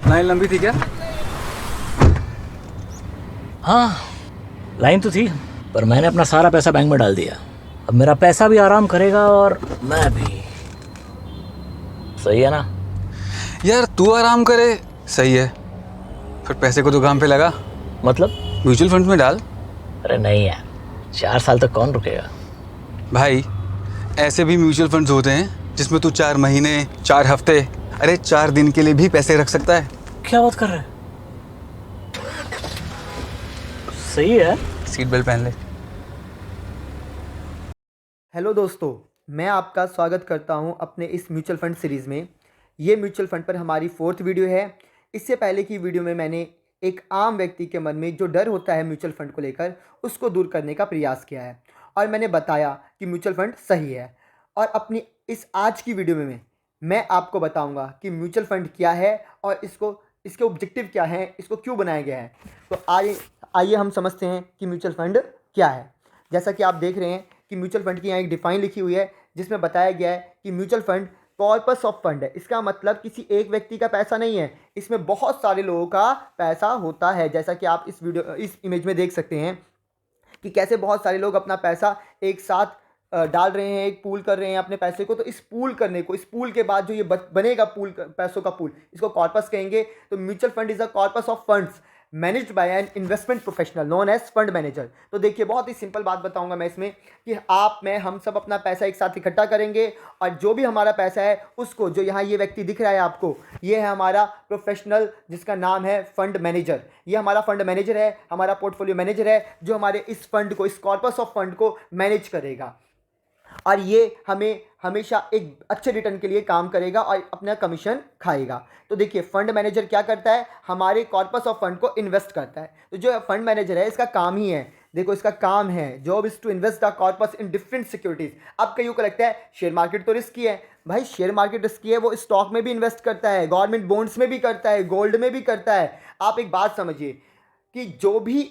Line लंबी थी क्या? हाँ, लाइन तो थी, पर मैंने अपना सारा पैसा बैंक में डाल दिया। अब मेरा पैसा भी आराम करेगा और मैं भी। सही है ना? यार तू आराम करे, सही है। फिर पैसे को तो काम पे लगा, मतलब? म्यूचुअल फंड में डाल। अरे नहीं यार, 4 साल तक कौन रुकेगा? भाई ऐसे भी म्यूचुअल फंड्स होते हैं जिसमें तू 4 महीने, 4 हफ्ते, अरे 4 दिन के लिए भी पैसे रख सकता है। क्या बात कर रहे हैं? सही है। सीट बेल्ट पहन ले। हेलो दोस्तों, मैं आपका स्वागत करता हूं अपने इस म्यूचुअल फंड सीरीज़ में। ये म्यूचुअल फंड पर हमारी 4th वीडियो है। इससे पहले की वीडियो में मैंने एक आम व्यक्ति के मन में जो डर होता है म्यूचुअल फंड को लेकर, उसको दूर करने का प्रयास किया है और मैंने बताया कि म्यूचुअल फंड सही है। और अपनी इस आज की वीडियो में मैं आपको बताऊँगा कि म्यूचुअल फंड क्या है और इसके ऑब्जेक्टिव क्या हैं, इसको क्यों बनाया गया है। तो आइए हम समझते हैं कि म्यूचुअल फंड क्या है। जैसा कि आप देख रहे हैं कि म्यूचुअल फंड की यहाँ एक डिफाइन लिखी हुई है जिसमें बताया गया है कि mutual fund corpus of fund है। इसका मतलब किसी एक व्यक्ति का पैसा नहीं है, इसमें बहुत सारे लोगों का पैसा होता है। जैसा कि आप इस इमेज में देख सकते हैं कि कैसे बहुत सारे लोग अपना पैसा एक साथ डाल रहे हैं, एक पूल कर रहे हैं अपने पैसे को। तो इस पूल के बाद जो ये बनेगा पूल, पैसों का पूल, इसको कॉर्पस कहेंगे। तो mutual fund is a corpus of funds managed by an investment professional known as fund manager. तो देखिए, बहुत ही सिंपल बात बताऊंगा मैं इसमें कि हम सब अपना पैसा एक साथ इकट्ठा करेंगे और जो भी हमारा पैसा है उसको, जो यहाँ ये व्यक्ति दिख रहा है आपको, ये है हमारा प्रोफेशनल जिसका नाम है फंड मैनेजर। ये हमारा फंड मैनेजर है, हमारा पोर्टफोलियो मैनेजर है, जो हमारे इस फंड को, इस कॉर्पस ऑफ फंड को मैनेज करेगा और ये हमें हमेशा एक अच्छे रिटर्न के लिए काम करेगा और अपना कमीशन खाएगा। तो देखिए, फंड मैनेजर क्या करता है, हमारे कॉर्पस ऑफ फंड को इन्वेस्ट करता है। तो जो फंड मैनेजर है, इसका काम ही है, देखो इसका काम है, job is to invest the corpus in different securities. अब कईयों को लगता है शेयर मार्केट तो रिस्की है। भाई शेयर मार्केट रिस्की है, वो स्टॉक में भी इन्वेस्ट करता है, गवर्नमेंट बॉन्ड्स में भी करता है, गोल्ड में भी करता है। आप एक बात समझिए कि जो भी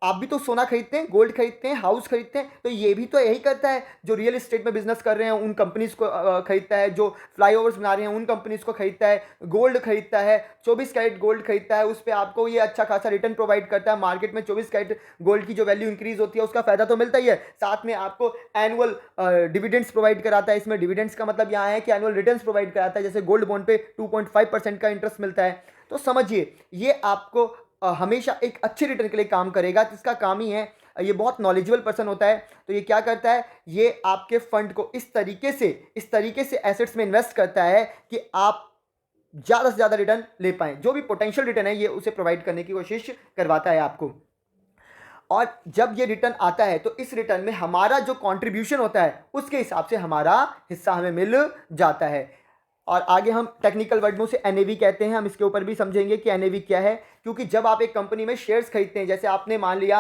आप भी तो सोना खरीदते हैं, गोल्ड खरीदते हैं, हाउस खरीदते हैं, तो ये भी तो यही करता है। जो रियल एस्टेट में बिजनेस कर रहे हैं उन कंपनीज को खरीदता है, जो फ्लाईओवर्स बना रहे हैं उन कंपनीज को खरीदता है, गोल्ड खरीदता है, 24 कैरेट गोल्ड खरीदता है, उस पर आपको ये अच्छा खासा रिटर्न प्रोवाइड करता है। मार्केट में 24 कैरेट गोल्ड की जो वैल्यू इंक्रीज होती है उसका फायदा तो मिलता ही है, साथ में आपको एनुअल डिविडेंड्स प्रोवाइड कराता है। इसमें डिविडेंड्स का मतलब यहाँ है कि एनुअल रिटर्न्स प्रोवाइड कराता है, जैसे गोल्ड बॉन्ड पे 2.5% का इंटरेस्ट मिलता है। तो समझिए, ये आपको हमेशा एक अच्छे रिटर्न के लिए काम करेगा, जिसका काम ही है, ये बहुत नॉलेजेबल पर्सन होता है। तो ये क्या करता है, ये आपके फंड को इस तरीके से एसेट्स में इन्वेस्ट करता है कि आप ज़्यादा से ज़्यादा रिटर्न ले पाएँ। जो भी पोटेंशियल रिटर्न है ये उसे प्रोवाइड करने की कोशिश करवाता है आपको। और जब ये रिटर्न आता है तो इस रिटर्न में हमारा जो कंट्रीब्यूशन होता है उसके हिसाब से हमारा हिस्सा हमें मिल जाता है। और आगे हम टेक्निकल वर्ड में उसे एनएवी कहते हैं, हम इसके ऊपर भी समझेंगे कि एनएवी क्या है। क्योंकि जब आप एक कंपनी में शेयर्स खरीदते हैं, जैसे आपने मान लिया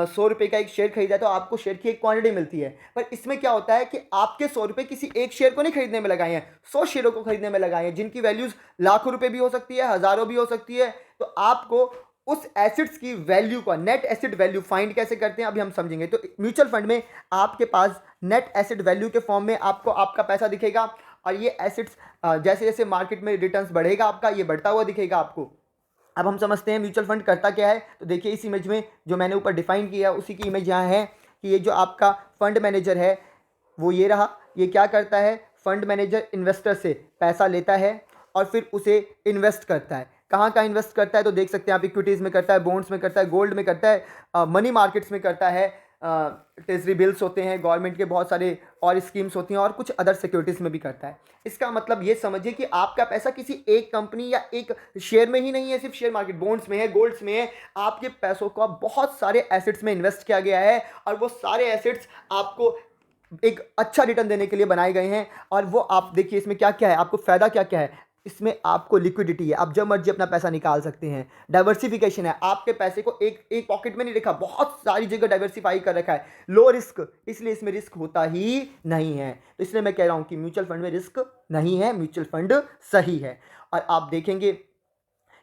100 रुपये का एक शेयर खरीदा, तो आपको शेयर की एक क्वांटिटी मिलती है। पर इसमें क्या होता है कि आपके 100 रुपये किसी एक शेयर को नहीं खरीदने में लगाए हैं, 100 शेयरों को खरीदने में लगाए हैं, जिनकी वैल्यूज लाखों रुपये भी हो सकती है, हज़ारों भी हो सकती है। तो आपको उस एसेट्स की वैल्यू का, नेट एसेट वैल्यू फाइंड कैसे करते हैं अभी हम समझेंगे। तो म्यूचुअल फंड में आपके पास नेट एसेट वैल्यू के फॉर्म में आपको आपका पैसा दिखेगा और ये एसेट्स जैसे जैसे मार्केट में रिटर्न्स बढ़ेगा आपका, ये बढ़ता हुआ दिखेगा आपको। अब हम समझते हैं म्यूचुअल फंड करता क्या है। तो देखिए, इस इमेज में जो मैंने ऊपर डिफाइन किया है उसी की इमेज यहाँ है कि ये जो आपका फंड मैनेजर है वो ये रहा। ये क्या करता है, फंड मैनेजर इन्वेस्टर से पैसा लेता है और फिर उसे इन्वेस्ट करता है। कहाँ इन्वेस्ट करता है, तो देख सकते हैं आप, इक्विटीज़ में करता है, बॉन्ड्स में करता है, गोल्ड में करता है, मनी मार्केट्स में करता है, ट्रेजरी बिल्स होते हैं, गवर्नमेंट के बहुत सारे और स्कीम्स होती हैं, और कुछ अदर सिक्योरिटीज़ में भी करता है। इसका मतलब ये समझिए कि आपका पैसा किसी एक कंपनी या एक शेयर में ही नहीं है, सिर्फ शेयर मार्केट, बॉन्ड्स में है, गोल्ड्स में है। आपके पैसों को बहुत सारे एसेट्स में इन्वेस्ट किया गया है और वो सारे एसेट्स आपको एक अच्छा रिटर्न देने के लिए बनाए गए हैं। और वो आप देखिए, इसमें क्या क्या है, आपको फ़ायदा क्या क्या है। इसमें आपको लिक्विडिटी है, आप जब मर्जी अपना पैसा निकाल सकते हैं। डाइवर्सिफिकेशन है, आपके पैसे को एक एक पॉकेट में नहीं रखा, बहुत सारी जगह डाइवर्सिफाई कर रखा है। लो रिस्क, इसलिए इसमें रिस्क होता ही नहीं है। तो इसलिए मैं कह रहा हूं कि म्यूचुअल फंड में रिस्क नहीं है, म्यूचुअल फंड सही है। और आप देखेंगे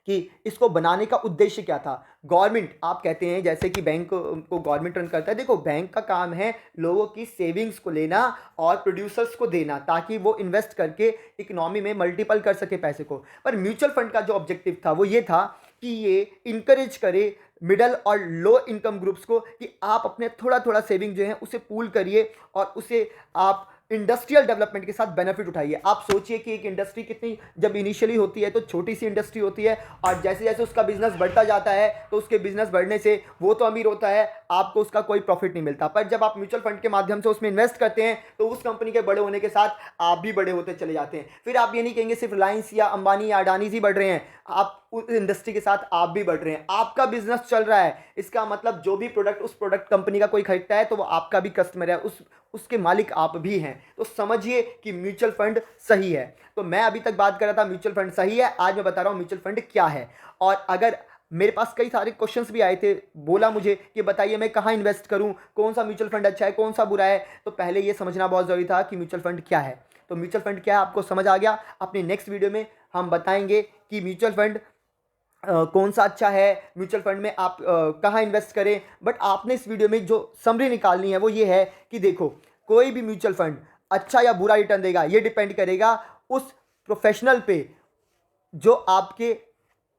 कि इसको बनाने का उद्देश्य क्या था। गवर्नमेंट, आप कहते हैं जैसे कि बैंक को गवर्नमेंट रन करता है, देखो बैंक का काम है लोगों की सेविंग्स को लेना और प्रोड्यूसर्स को देना ताकि वो इन्वेस्ट करके इकोनॉमी में मल्टीपल कर सके पैसे को। पर म्यूचुअल फंड का जो ऑब्जेक्टिव था वो ये था कि ये इंकरेज करे मिडल और लो इनकम ग्रुप्स को कि आप अपने थोड़ा थोड़ा सेविंग जो है उसे पूल करिए और उसे आप इंडस्ट्रियल डेवलपमेंट के साथ बेनिफिट उठाइए। आप सोचिए कि एक इंडस्ट्री कितनी, जब इनिशियली होती है तो छोटी सी इंडस्ट्री होती है और जैसे जैसे उसका बिजनेस बढ़ता जाता है तो उसके बिजनेस बढ़ने से वो तो अमीर होता है, आपको उसका कोई प्रॉफिट नहीं मिलता। पर जब आप म्यूचुअल फंड के माध्यम से उसमें इन्वेस्ट करते हैं तो उस कंपनी के बड़े होने के साथ आप भी बड़े होते चले जाते हैं। फिर आप ये नहीं कहेंगे सिर्फ रिलायंस या अंबानी या अडानी ही बढ़ रहे हैं, आप उस इंडस्ट्री के साथ आप भी बढ़ रहे हैं, आपका बिजनेस चल रहा है। इसका मतलब जो भी प्रोडक्ट उस प्रोडक्ट कंपनी का कोई खरीदता है तो वो आपका भी कस्टमर है, उसके मालिक आप भी हैं। तो समझिए कि म्यूचुअल फंड सही है। तो मैं अभी तक बात कर रहा था म्यूचुअल फंड सही है, आज मैं बता रहा हूं म्यूचुअल फंड क्या है। और अगर मेरे पास कई सारे क्वेश्चंस भी आए थे, बोला मुझे कि बताइए मैं कहाँ इन्वेस्ट करूं, कौन सा म्यूचुअल फंड अच्छा है, कौन सा बुरा है, तो पहले ये समझना बहुत ज़रूरी था कि म्यूचुअल फंड क्या है। तो म्यूचुअल फंड क्या है आपको समझ आ गया। अपने नेक्स्ट वीडियो में हम बताएंगे कि म्यूचुअल फंड कौन सा अच्छा है, म्यूचुअल फंड में आप कहाँ इन्वेस्ट करें। बट आपने इस वीडियो में जो समरी निकालनी है वो ये है कि देखो, कोई भी म्यूचुअल फंड अच्छा या बुरा रिटर्न देगा ये डिपेंड करेगा उस प्रोफेशनल पे जो आपके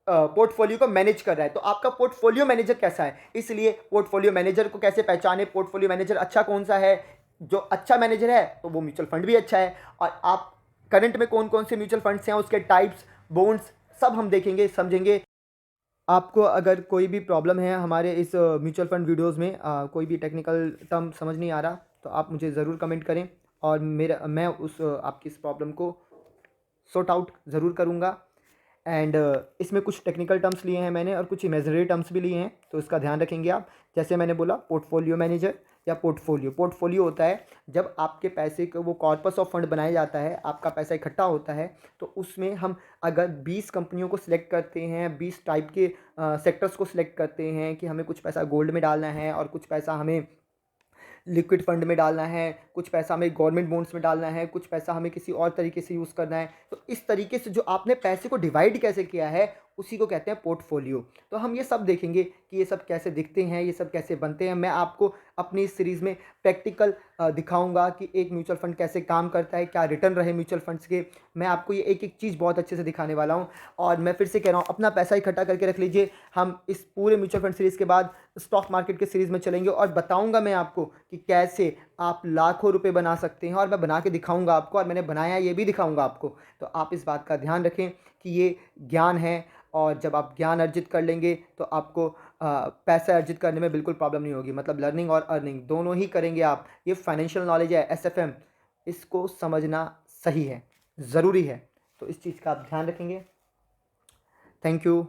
पोर्टफोलियो को मैनेज कर रहा है। तो आपका पोर्टफोलियो मैनेजर कैसा है, इसलिए पोर्टफोलियो मैनेजर को कैसे पहचाने, पोर्टफोलियो मैनेजर अच्छा कौन सा है, जो अच्छा मैनेजर है तो वो म्यूचुअल फंड भी अच्छा है। और आप करंट में कौन कौन से म्यूचुअल फंड्स हैं, उसके टाइप्स, बॉन्ड्स, सब हम देखेंगे, समझेंगे। आपको अगर कोई भी प्रॉब्लम है हमारे इस म्यूचुअल फंड वीडियोस में, कोई भी टेक्निकल टर्म समझ नहीं आ रहा तो आप मुझे ज़रूर कमेंट करें और मैं उस आपकी इस प्रॉब्लम को सॉर्ट आउट ज़रूर करूँगा। एंड इसमें कुछ टेक्निकल टर्म्स लिए हैं मैंने और कुछ इमेजिनरी टर्म्स भी लिए हैं, तो इसका ध्यान रखेंगे आप। जैसे मैंने बोला पोर्टफोलियो मैनेजर या पोर्टफोलियो होता है जब आपके पैसे को वो कॉर्पस ऑफ फंड बनाया जाता है, आपका पैसा इकट्ठा होता है तो उसमें हम अगर 20 कंपनियों को सिलेक्ट करते हैं, 20 टाइप के सेक्टर्स को सिलेक्ट करते हैं कि हमें कुछ पैसा गोल्ड में डालना है और कुछ पैसा हमें लिक्विड फंड में डालना है, कुछ पैसा हमें गवर्नमेंट बॉन्ड्स में डालना है, कुछ पैसा हमें किसी और तरीके से यूज़ करना है। तो इस तरीके से जो आपने पैसे को डिवाइड कैसे किया है उसी को कहते हैं पोर्टफोलियो। तो हम ये सब देखेंगे कि ये सब कैसे दिखते हैं, ये सब कैसे बनते हैं। मैं आपको अपनी इस सीरीज़ में प्रैक्टिकल दिखाऊंगा कि एक म्यूचुअल फंड कैसे काम करता है, क्या रिटर्न रहे म्यूचुअल फंड्स के। मैं आपको ये एक एक चीज़ बहुत अच्छे से दिखाने वाला हूँ। और मैं फिर से कह रहा हूँ, अपना पैसा इकट्ठा करके रख लीजिए। हम इस पूरे म्यूचुअल फंड सीरीज़ के बाद स्टॉक मार्केट के सीरीज़ में चलेंगे और बताऊँगा मैं आपको कि कैसे आप लाखों रुपए बना सकते हैं। और मैं बना के दिखाऊँगा आपको, और मैंने बनाया ये भी दिखाऊँगा आपको। तो आप इस बात का ध्यान रखें कि ये ज्ञान है, और जब आप ज्ञान अर्जित कर लेंगे तो आपको पैसा अर्जित करने में बिल्कुल प्रॉब्लम नहीं होगी। मतलब लर्निंग और अर्निंग दोनों ही करेंगे आप। ये फाइनेंशियल नॉलेज है, SFM, इसको समझना सही है, ज़रूरी है। तो इस चीज़ का आप ध्यान रखेंगे। Thank you.